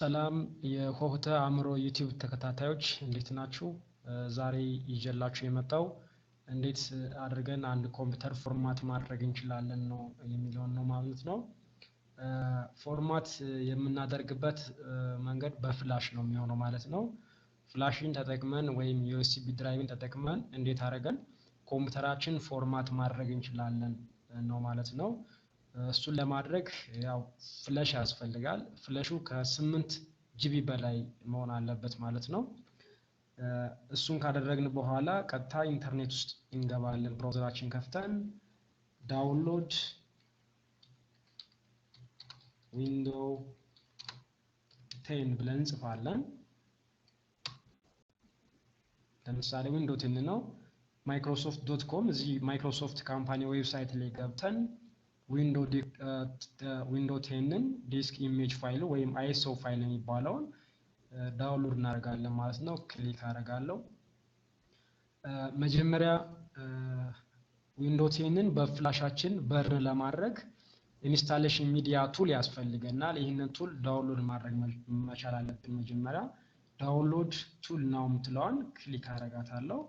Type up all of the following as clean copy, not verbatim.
ሰላም የሆህተ አምሮ ዩቲዩብ ተከታታዮች እንዴት ናችሁ? ዛሬ ይዤላችሁ የመጣው እንዴት አድርገን አንድ ኮምፒውተር ፎርማት ማድረግ እንችላለን ነው የሚለውን ነው ማለት ነው። ፎርማት የምናደርግበት መንገድ በፍላሽ ነው የሚሆነው ማለት ነው። ፍላሽን ተጠቅመን ወይም ዩኤስቢ ድራይቭን ተጠቅመን እንዴት አድርገን ኮምፒውተራችን ፎርማት ማድረግ እንችላለን ነው ማለት ነው። እሱን ለማድረግ ያው ፍላሽ ያስፈልጋል። ፍላሹ ከ8 ጂቢ በላይ መሆን አለበት ማለት ነው። እሱን ካደረግን በኋላ ቀጥታ ኢንተርኔት ውስጥ እንገባለን። ብራውዘራችን ከፍተን ዳውንሎድ ዊንዶው 10 ብለን እንጽፋለን። ለምሳሌ ዊንዶው 10 ነው። microsoft.com እዚህ ማይክሮሶፍት ካምፓኒ ዌብሳይት ላይ ገብተን ዊንዶው 10ን ዲስክ ኢሜጅ ፋይል ወይም ISO ፋይል የሚባለውን ዳውንሎድ እናደርጋለን ማለት ነው። ክሊክ አደርጋለሁ። መጀመሪያ ዊንዶው 10ን በፍላሻችን በርን ለማድረግ ኢንስታሌሽን ሚዲያ ቱል ያስፈልገናል። ይህንን ቱል ዳውንሎድ ማድረግ መቻል አለብን። መጀመሪያ ዳውንሎድ ቱል ነው የምትለዋን ክሊክ አደርጋታለሁ።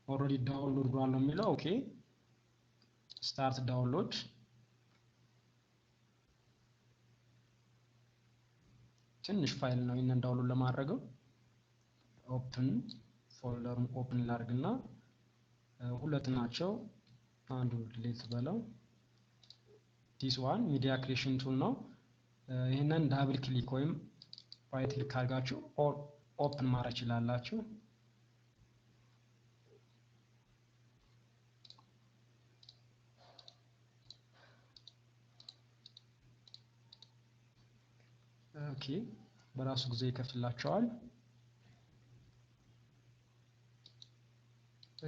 ኦልሬዲ ዳውንሎድ ብሏል ነው የሚለው። ኦኬ ስታርት ዳውንሎድ። ትንሽ ፋይል ነው ይሄንን ዳውንሎድ ለማድረገው። ኦፕን ፎልደሩን ኦፕን ላድርግና ሁለት ናቸው። አንዱ ዲሊት በለው። ዲስ ዋን ሚዲያ ክሬሽን ቱል ነው። ይሄንን ዳብል ክሊክ ወይም ራይት ክሊክ አድርጋችሁ ኦፕን ማድረግ ይችላልላችሁ። ኦኬ በራሱ ጊዜ ይከፍትላችኋል።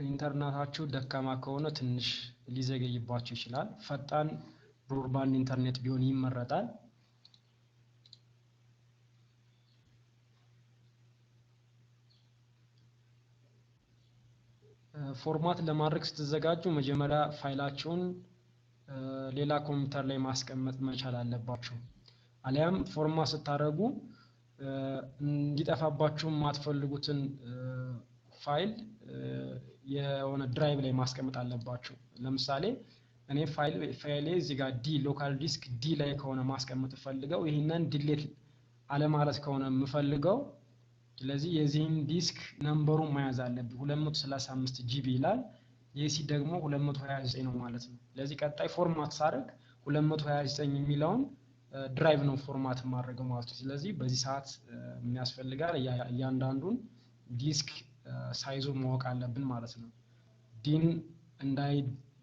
ኢንተርኔታችሁ ደካማ ከሆነ ትንሽ ሊዘገይባችሁ ይችላል። ፈጣን ብሮድባንድ ኢንተርኔት ቢሆን ይመረጣል። ፎርማት ለማድረግ ስትዘጋጁ መጀመሪያ ፋይላችሁን ሌላ ኮምፒውተር ላይ ማስቀመጥ መቻል አለባችሁ። አሊያም ፎርማት ስታደርጉ እንዲጠፋባችሁ የማትፈልጉትን ፋይል የሆነ ድራይቭ ላይ ማስቀመጥ አለባችሁ። ለምሳሌ እኔ ፋይሌ እዚህ ጋር ሎካል ዲስክ ዲ ላይ ከሆነ ማስቀመጥ ፈልገው ይሄንን ዲሊት አለማለት ከሆነ የምፈልገው፣ ስለዚህ የዚህን ዲስክ ነምበሩን መያዝ አለብኝ። 235 ጂቢ ይላል። የሲ ደግሞ 229 ነው ማለት ነው። ስለዚህ ቀጣይ ፎርማት ሳደርግ 229 የሚለውን ድራይቭ ነው ፎርማት ማድረግ ማለት ነው። ስለዚህ በዚህ ሰዓት የሚያስፈልጋል እያንዳንዱን ዲስክ ሳይዙ ማወቅ አለብን ማለት ነው። ዲን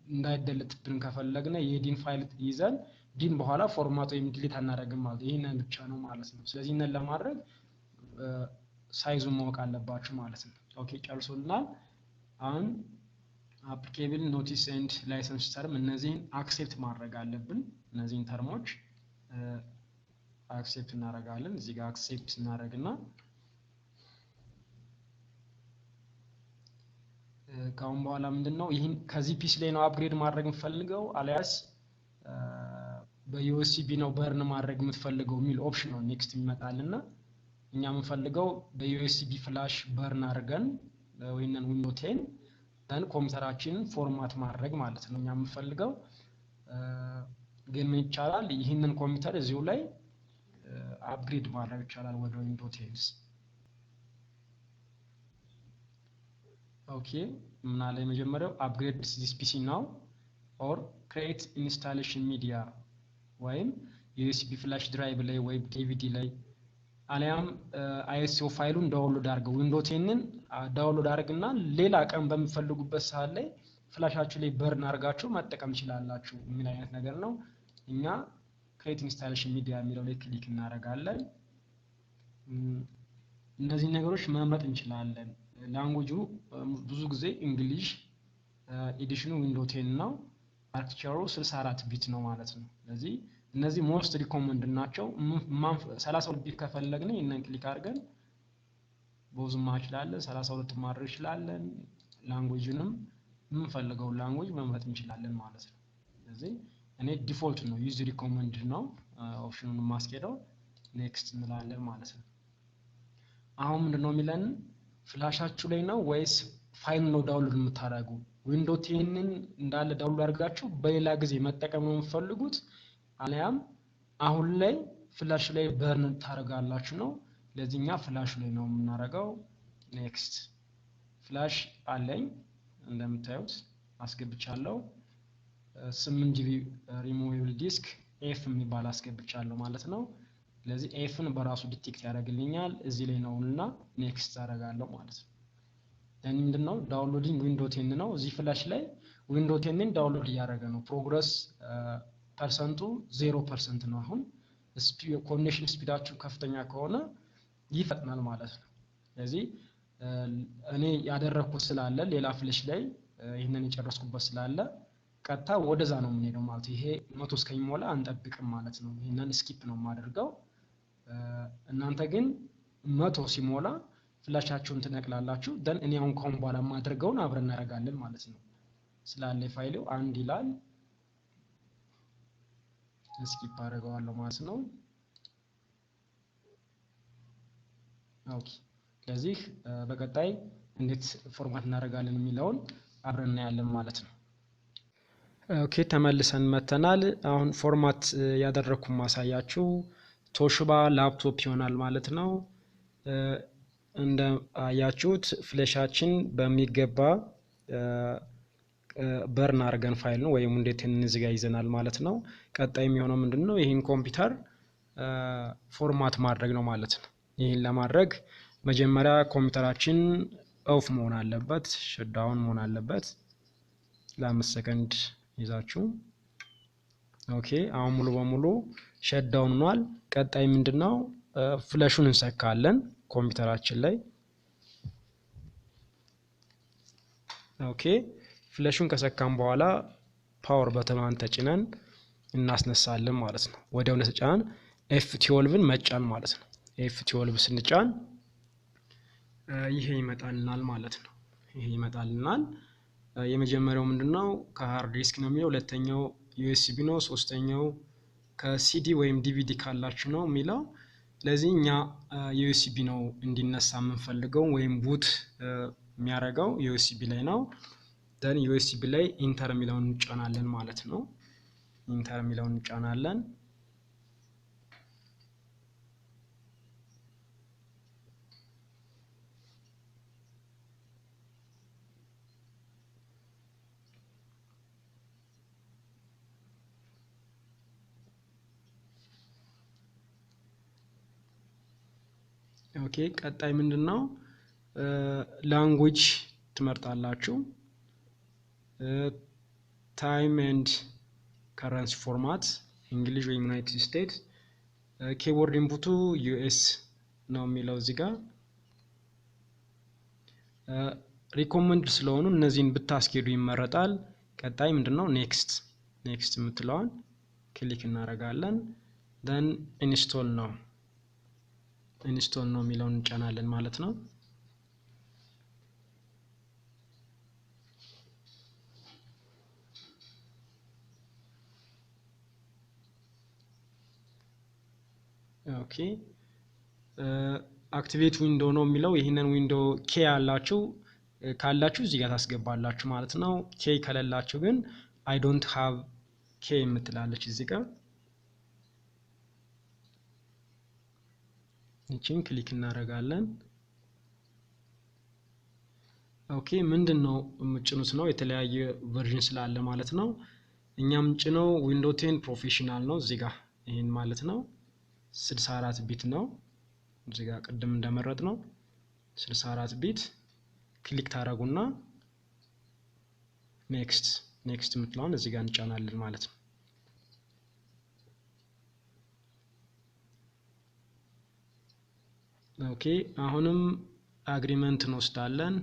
እንዳይደለትብን ከፈለግነ የዲን ፋይል ይዘን ዲን በኋላ ፎርማት ወይም ዲሊት አናደርግም ማለት ነው። ይሄንን ብቻ ነው ማለት ነው። ስለዚህ እነን ለማድረግ ሳይዙ ማወቅ አለባችሁ ማለት ነው። ኦኬ ጨርሶልናል። አሁን አፕሊኬብል ኖቲስ ኤንድ ላይሰንስ ተርም እነዚህን አክሴፕት ማድረግ አለብን። እነዚህን ተርሞች አክሴፕት እናደርጋለን። እዚህ ጋር አክሴፕት እናደርግና ካሁን በኋላ ምንድነው ይሄን ከዚህ ፒሲ ላይ ነው አፕግሬድ ማድረግ የምፈልገው አሊያስ በዩኤስቢ ነው በርን ማድረግ የምትፈልገው የሚል ኦፕሽን ነው ኔክስት ይመጣልና እኛ የምንፈልገው በዩኤስቢ ፍላሽ በርን አድርገን ወይንም ዊንዶው 10 ደን ኮምፒውተራችንን ፎርማት ማድረግ ማለት ነው እኛ የምንፈልገው። ግን ምን ይቻላል ይሄንን ኮምፒውተር እዚሁ ላይ አፕግሬድ ማድረግ ይቻላል ወደ ዊንዶው 10። ኦኬ ምን አለ የመጀመሪያው አፕግሬድ ዲስ ፒሲ ናው ኦር ክሬት ኢንስታሌሽን ሚዲያ ወይም ዩኤስቢ ፍላሽ ድራይቭ ላይ ወይ ዲቪዲ ላይ አሊያም ISO ፋይሉን ዳውንሎድ አድርገው ዊንዶው 10ን ዳውንሎድ አድርግና ሌላ ቀን በሚፈልጉበት ሰዓት ላይ ፍላሻችሁ ላይ በርን አድርጋችሁ መጠቀም ይችላልላችሁ ምን አይነት ነገር ነው። እኛ ክሬት ኢንስታሌሽን ሚዲያ የሚለው ላይ ክሊክ እናደርጋለን። እነዚህ ነገሮች መምረጥ እንችላለን። ላንጉጁ ብዙ ጊዜ እንግሊሽ፣ ኤዲሽኑ ዊንዶው 10 ነው። አርክቴክቸሩ 64 ቢት ነው ማለት ነው። ስለዚህ እነዚህ ሞስት ሪኮመንድ ናቸው። 32 ቢት ከፈለግን ይሄንን ክሊክ አድርገን ቦዝ ማችላለን 32 ማድረግ ይችላለን። ላንጉጁንም የምንፈልገው ላንጉጅ መምረጥ እንችላለን ማለት ነው። ስለዚህ እኔ ዲፎልት ነው ዩዝ ሪኮመንድ ነው ኦፕሽኑን ማስኬደው ኔክስት እንላለን ማለት ነው። አሁን ምንድነው የሚለን ፍላሻችሁ ላይ ነው ወይስ ፋይል ነው ዳውንሎድ የምታደርጉ? ዊንዶው 10ን እንዳለ ዳውንሎድ አድርጋችሁ በሌላ ጊዜ መጠቀም ነው የምትፈልጉት አለያም አሁን ላይ ፍላሽ ላይ በርን ታደርጋላችሁ ነው? ለዚህኛ ፍላሽ ላይ ነው የምናደርገው። ኔክስት ፍላሽ አለኝ እንደምታዩት አስገብቻለሁ። 8 ጂቢ ሪሙቬብል ዲስክ ኤፍ የሚባል አስገብቻለሁ ማለት ነው። ስለዚህ ኤፍን በራሱ ዲቴክት ያደርግልኛል እዚህ ላይ ነውና ኔክስት አደርጋለሁ ማለት ነው። then ምንድነው ዳውንሎዲንግ ዊንዶው 10 ነው። እዚህ ፍላሽ ላይ ዊንዶው 10ን ዳውንሎድ እያደረገ ነው። ፕሮግረስ ፐርሰንቱ 0% ነው። አሁን ኮኔክሽን ስፒዳችሁ ከፍተኛ ከሆነ ይፈጥናል ማለት ነው። ስለዚህ እኔ ያደረኩት ስላለ ሌላ ፍላሽ ላይ ይሄንን የጨረስኩበት ስላለ ቀጥታ ወደዛ ነው የምንሄደው ማለት ይሄ 100 እስከሚሞላ አንጠብቅም ማለት ነው። ይሄንን ስኪፕ ነው የማደርገው። እናንተ ግን 100 ሲሞላ ፍላሻችሁን ትነቅላላችሁ። ደን እኔ አሁን ከሆነ በኋላ ማድረገውን አብረን እናደርጋለን ማለት ነው። ስላለ ፋይሉ አንድ ይላል ስኪፕ አደርገዋለሁ ማለት ነው። ኦኬ ስለዚህ በቀጣይ እንዴት ፎርማት እናደርጋለን የሚለውን አብረን እናያለን ማለት ነው። ኦኬ ተመልሰን መተናል። አሁን ፎርማት ያደረኩ ማሳያችሁ ቶሽባ ላፕቶፕ ይሆናል ማለት ነው። እንደ አያችሁት ፍሌሻችን በሚገባ በርን አድርገን ፋይል ነው ወይም እንዴት እንዝጋ ይዘናል ማለት ነው። ቀጣይ የሚሆነው ምንድነው ይሄን ኮምፒውተር ፎርማት ማድረግ ነው ማለት ነው። ይሄን ለማድረግ መጀመሪያ ኮምፒውተራችን ኦፍ መሆን አለበት፣ ሸትዳውን መሆን አለበት። ለ5 ሰከንድ ይዛችሁ ኦኬ አሁን ሙሉ በሙሉ ሸትዳውን ሆኗል። ቀጣይ ምንድነው ፍለሹን እንሰካለን ኮምፒውተራችን ላይ። ኦኬ ፍለሹን ከሰካን በኋላ ፓወር በተኗን ተጭነን እናስነሳለን ማለት ነው። ወዲያው ተጫን F12ን መጫን ማለት ነው። F12 ስንጫን ይሄ ይመጣልናል ማለት ነው። ይሄ ይመጣልናል። የመጀመሪያው ምንድነው ከሃርድ ዲስክ ነው የሚለው፣ ሁለተኛው USB ነው፣ ሶስተኛው ከሲዲ ወይም ዲቪዲ ካላችሁ ነው የሚለው። ስለዚህ እኛ USB ነው እንዲነሳ የምንፈልገው ወይም ቡት የሚያደርገው USB ላይ ነው። then USB ላይ ኢንተር የሚለውን እንጫናለን ማለት ነው። ኢንተር የሚለውን እንጫናለን። ኦኬ ቀጣይ ምንድነው ላንጉዌጅ ትመርጣላችሁ። ታይም ኤንድ ከረንሲ ፎርማት እንግሊሽ ወይ ዩናይትድ ስቴትስ። ኪቦርድ ኢንፑቱ US ነው የሚለው እዚህ ጋር። ሪኮመንድ ስለሆኑ እነዚህን ብታስኬዱ ይመረጣል። ቀጣይ ምንድነው ኔክስት የምትለዋን ክሊክ እናደርጋለን። then ኢንስቶል ነው የሚለውን እንጫናለን ማለት ነው። ኦኬ አክቲቬት ዊንዶ ነው የሚለው። ይሄንን ዊንዶ ኬ ካላችሁ እዚህ ጋር ታስገባላችሁ ማለት ነው። ኬ ከሌላችሁ ግን አይ ዶንት ሃቭ ኬ የምትላለች እዚህ ጋር እቺን ክሊክ እናደርጋለን። ኦኬ ምንድነው የምጭኑት ነው የተለያየ ቨርዥን ስላለ ማለት ነው። እኛም ጭነው ዊንዶው 10 ፕሮፌሽናል ነው እዚህ ጋር ይሄን ማለት ነው። 64 ቢት ነው እዚህ ጋር ቅድም እንደመረጥ ነው 64 ቢት። ክሊክ ታረጉና ኔክስት የምትለውን እዚህ ጋር እንጫናለን ማለት ነው። ኦኬ አሁንም አግሪመንት እንወስዳለን፣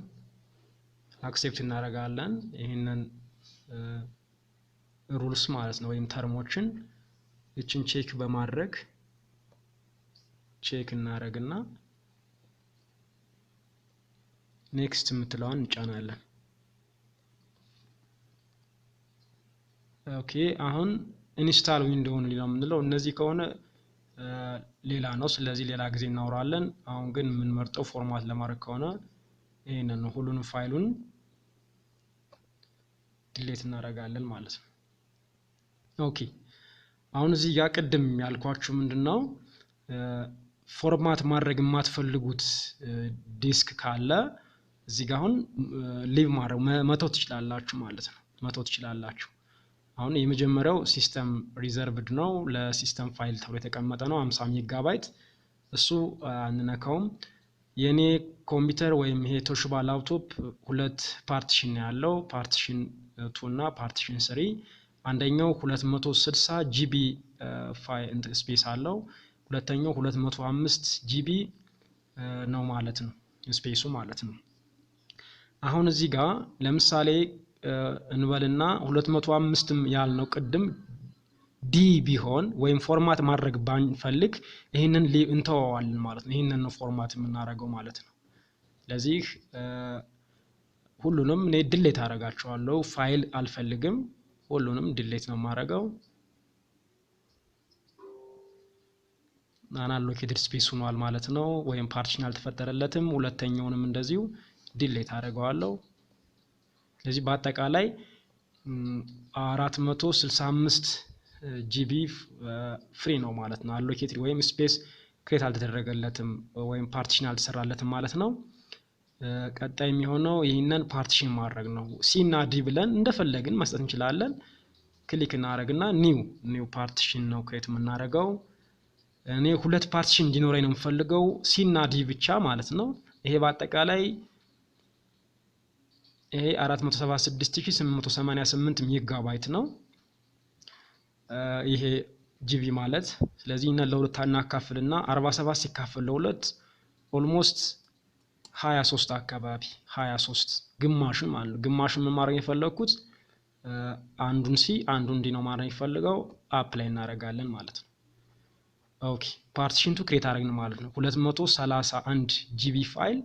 አክሴፕት እናደርጋለን። ይሄንን ሩልስ ማለት ነው ወይም ተርሞችን እቺን ቼክ በማድረግ ቼክ እናደርግና ኔክስት የምትለውን እንጫናለን። ኦኬ አሁን ኢንስታል ዊንዶውን ሊለው የምንለው እነዚህ ከሆነ ሌላ ነው። ስለዚህ ሌላ ጊዜ እናወራለን። አሁን ግን የምንመርጠው ፎርማት ለማድረግ ከሆነ ይሄንን ነው። ሁሉንም ፋይሉን ዲሌት እናደርጋለን ማለት ነው። ኦኬ አሁን እዚህ ጋር ቅድም ያልኳችሁ ምንድነው ፎርማት ማድረግ የማትፈልጉት ዲስክ ካለ እዚህ ጋር አሁን ሊቭ ማድረግ መተው ትችላላችሁ ማለት ነው። መተው ትችላላችሁ። አሁን የመጀመሪያው ሲስተም ሪዘርቭድ ነው፣ ለሲስተም ፋይል ተብሎ የተቀመጠ ነው 50 ሜጋባይት። እሱ አንነካውም። የኔ ኮምፒውተር ወይም ይሄ ቶሺባ ላፕቶፕ ሁለት ፓርቲሽን ያለው ፓርቲሽን 2 እና ፓርቲሽን 3። አንደኛው 260 ጂቢ ስፔስ አለው፣ ሁለተኛው 205 ጂቢ ነው ማለት ነው ስፔሱ ማለት ነው። አሁን እዚህ ጋር ለምሳሌ እንበልና 205 ያልነው ቅድም ዲ ቢሆን ወይም ፎርማት ማድረግ ባንፈልግ ይሄንን እንተዋዋለን ማለት ነው። ይሄንን ነው ፎርማት የምናደርገው ማለት ነው። ስለዚህ ሁሉንም እኔ ዲሌት አደርጋቸዋለሁ። ፋይል አልፈልግም፣ ሁሉንም ዲሌት ነው የማደርገው። አንአሎኬትድ ስፔስ ሆኗል ማለት ነው፣ ወይም ፓርቲሽን አልተፈጠረለትም። ሁለተኛውንም እንደዚሁ ዲሌት አደርገዋለሁ። ስለዚህ በአጠቃላይ 465 ጂቢ ፍሪ ነው ማለት ነው። አሎኬትድ ወይም ስፔስ ክሬት አልተደረገለትም ወይም ፓርቲሽን አልተሰራለትም ማለት ነው። ቀጣይ የሚሆነው ይህንን ፓርቲሽን ማድረግ ነው። ሲ እና ዲ ብለን እንደፈለግን መስጠት እንችላለን። ክሊክ እናደርግና ኒው ፓርቲሽን ነው ክሬት የምናደርገው። እኔ ሁለት ፓርቲሽን እንዲኖረኝ ነው የምፈልገው፣ ሲ እና ዲ ብቻ ማለት ነው። ይሄ በአጠቃላይ ይሄ 476888 ሜጋባይት ነው ይሄ ጂቢ ማለት። ስለዚህ እና ለሁለት እናካፍልና 47 ሲካፈል ለሁለት ኦልሞስት 23 አካባቢ 23 ግማሹን ማለት ነው። ግማሹን ምን ማድረግ የፈለኩት አንዱን ሲ አንዱን ዲ ነው ማድረግ የፈለገው። አፕላይ እናደርጋለን ማለት ነው። ኦኬ ፓርቲሽን 2 ክሬት አደረግን ማለት ነው። 231 ጂቢ ፋይል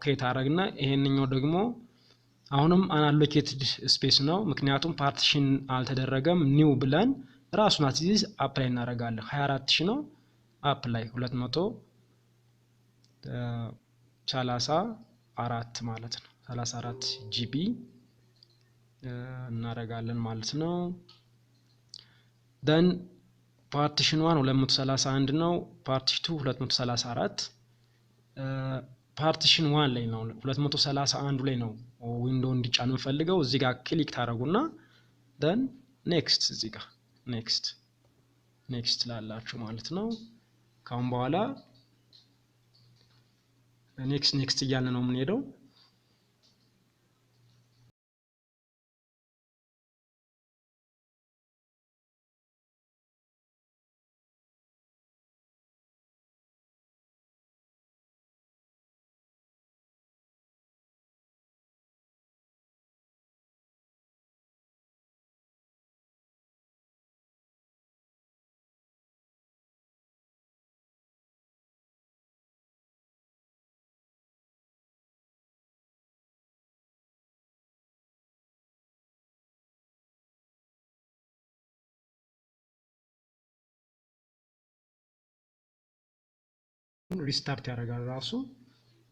ክሬት አደረግና ይሄንኛው ደግሞ አሁንም አንአሎኬትድ ስፔስ ነው፣ ምክንያቱም ፓርቲሽን አልተደረገም። ኒው ብለን ራሱን አትይዝ አፕላይ እናደርጋለን። 24000 ነው። አፕላይ 234 ማለት ነው። 34 ጂቢ እናደርጋለን ማለት ነው። ደን ፓርቲሽን 1 231 ነው። ፓርቲሽን 2 234 ፓርቲሽን 1 ላይ ነው 231 ላይ ነው ዊንዶው እንዲጫን እንፈልገው። እዚህ ጋር ክሊክ ታደርጉና ደን ኔክስት እዚህ ጋር ኔክስት ላላችሁ ማለት ነው። ካሁን በኋላ ኔክስት እያልን ነው የምንሄደው። ሪስታርት ያደርጋል ራሱ።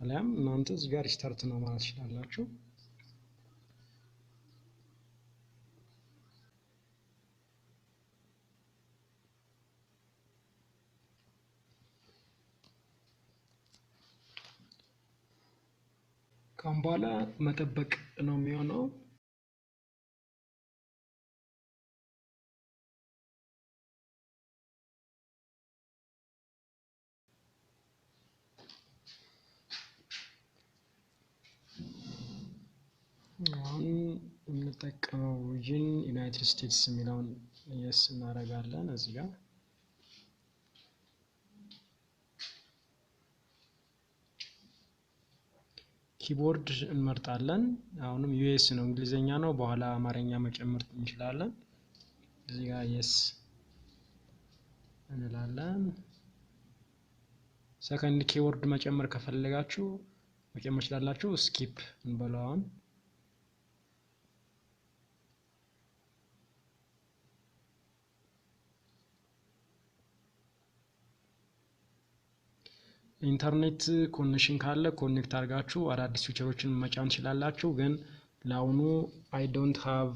አሊያም እናንተ እዚህ ጋር ሪስታርት ነው ማለት ትችላላችሁ። ካሁን በኋላ መጠበቅ ነው የሚሆነው። አሁን የምንጠቀመው ሪጅን ዩናይትድ ስቴትስ የሚለውን የስ እናደርጋለን። እዚህ ጋር ኪቦርድ እንመርጣለን። አሁንም ዩኤስ ነው እንግሊዘኛ ነው፣ በኋላ አማርኛ መጨመር እንችላለን። እዚህ ጋር የስ እንላለን። ሰከንድ ኪቦርድ መጨመር ከፈለጋችሁ መጨመር ትችላላችሁ። ስኪፕ እንበለዋለን። ኢንተርኔት ኮኔክሽን ካለ ኮኔክት አድርጋችሁ አዳዲስ ፊቸሮችን መጫን ትችላላችሁ። ግን ለአሁኑ አይ ዶንት ሃቭ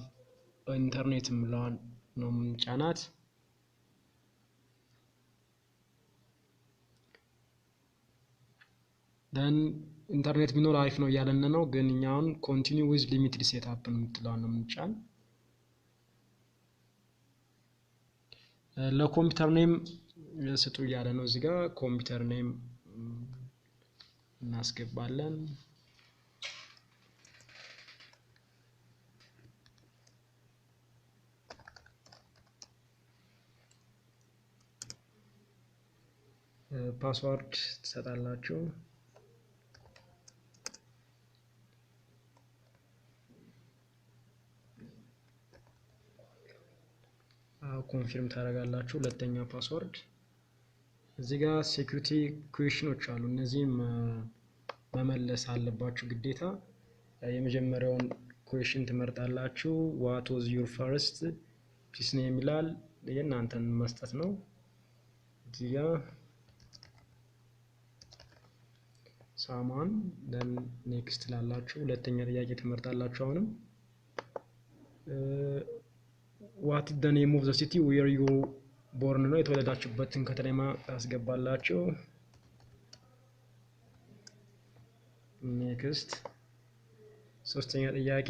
ኢንተርኔት ምለዋል ነው የምንጫናት። ደን ኢንተርኔት ቢኖር አሪፍ ነው እያለን ነው። ግን እኛውን ኮንቲኒው ዊዝ ሊሚትድ ሴትአፕ የምትለዋን ነው የምንጫን። ለኮምፒውተር ኔም ስጡ እያለ ነው። እዚህ ጋር ኮምፒውተር ኔም እናስገባለን። ፓስወርድ ትሰጣላችሁ። ኮንፊርም ታደርጋላችሁ። ሁለተኛ ፓስወርድ። እዚህ ጋር ሴኩሪቲ ኩዌሽኖች አሉ። እነዚህም መመለስ አለባችሁ ግዴታ። የመጀመሪያውን ኩዌሽን ትመርጣላችሁ። ዋት ዋዝ ዩር ፈርስት ፒሲ ኔም ይላል። የእናንተን መስጠት ነው። እዚህ ጋር ሳማን ደን ኔክስት ላላችሁ። ሁለተኛ ጥያቄ ትመርጣላችሁ። አሁንም ዋት ዘ ኔም ኦፍ ዘ ሲቲ ዌር ዩ ቦርን ነው፣ የተወለዳችሁበትን ከተማ ታስገባላችሁ። ኔክስት። ሶስተኛ ጥያቄ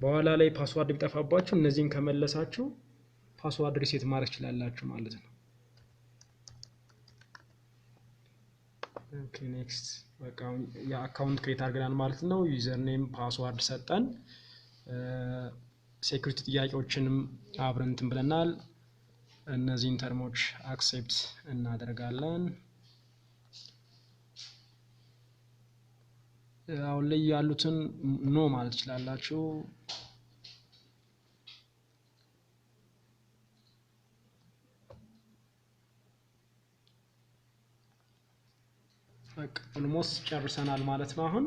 በኋላ ላይ ፓስዋርድ ቢጠፋባችሁ እነዚህን ከመለሳችሁ ፓስዋርድ ሪሴት ማድረግ ትችላላችሁ ማለት ነው። ኦኬ ኔክስት። በቃ የአካውንት ክሬት አድርገናል ማለት ነው። ዩዘር ኔም ፓስዋርድ ሰጠን። ሴኩሪቲ ጥያቄዎችንም አብረን እንትን ብለናል። እነዚህን ተርሞች አክሴፕት እናደርጋለን። አሁን ላይ ያሉትን ኖ ማለት ትችላላችሁ። በቃ ኦልሞስት ጨርሰናል ማለት ነው። አሁን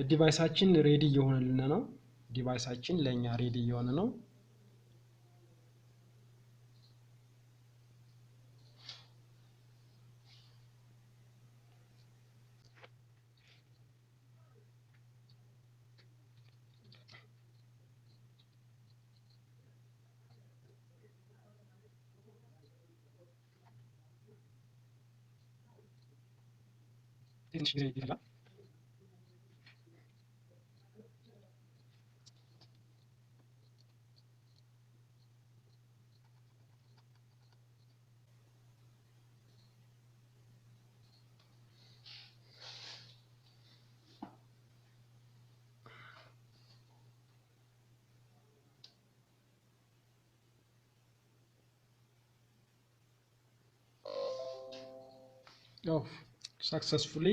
ዲቫይሳችን ሬዲ እየሆነልን ነው። ዲቫይሳችን ለኛ ሬዲ እየሆነ ነው። ትንሽ ጊዜ ይፈጃል። ሰክሰስፉሊ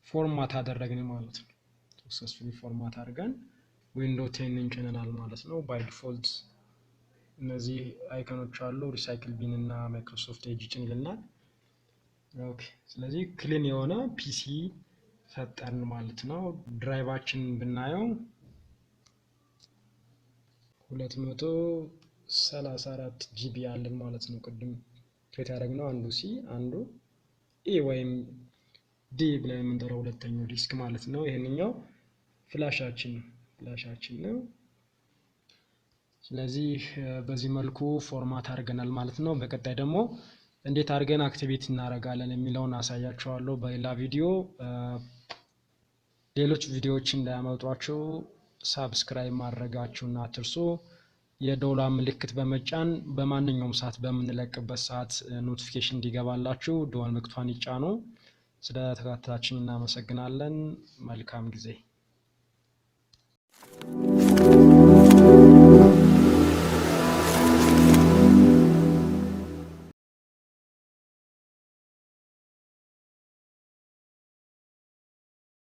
ፎርማት አደረግን ማለት ነው። ሰክሰስፉሊ ፎርማት አድርገን ዊንዶው 10 እንጭነናል ማለት ነው። ባይ ዲፎልት እነዚህ አይኮኖች አሉ። ሪሳይክል ቢን እና ማይክሮሶፍት ኤጅ ይጭንልናል። ኦኬ ስለዚህ ክሊን የሆነ ፒሲ ፈጠርን ማለት ነው። ድራይቫችን ብናየው 234 ጂቢ አለን ማለት ነው። ቅድም ክሬት ያደረግነው አንዱ ሲ አንዱ ኤ ወይም ዲ ብለን የምንጠራው ሁለተኛው ዲስክ ማለት ነው። ይሄንኛው ፍላሻችን ነው። ስለዚህ በዚህ መልኩ ፎርማት አድርገናል ማለት ነው። በቀጣይ ደግሞ እንዴት አድርገን አክቲቬት እናደርጋለን የሚለውን አሳያችኋለሁ በሌላ ቪዲዮ። ሌሎች ቪዲዮዎችን እንዳያመልጧችሁ ሳብስክራይብ ማድረጋችሁን አትርሱ። የደወል ምልክት በመጫን በማንኛውም ሰዓት በምንለቅበት ሰዓት ኖቲፊኬሽን እንዲገባላችሁ ደወል ምልክቷን ይጫኑ። ስለተከታተላችሁን እናመሰግናለን። መልካም ጊዜ።